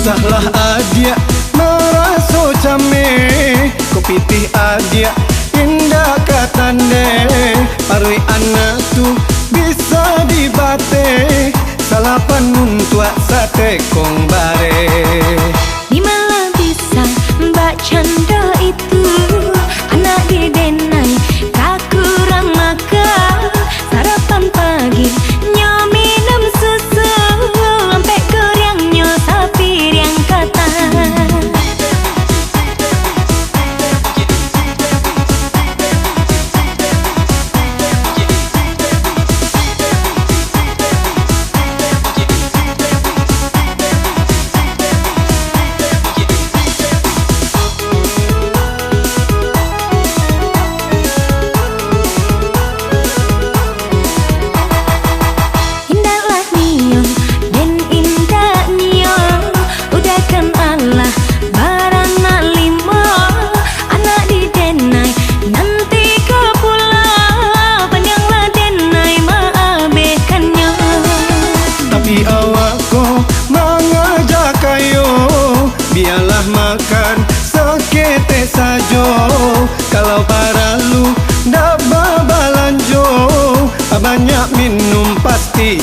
Salah adia meraso came kopi tih adia indah katane parui anak tu bisa dibate salapan muntua sate kong bare. Di malam bisa mbak canda itu anak didenai tak kurang makan sarapan pagi nyo minum susu sampai keriang nyo sapi yang kata. Biarlah makan sekete sajo kalau paralu dak babalanjo banyak minum pasti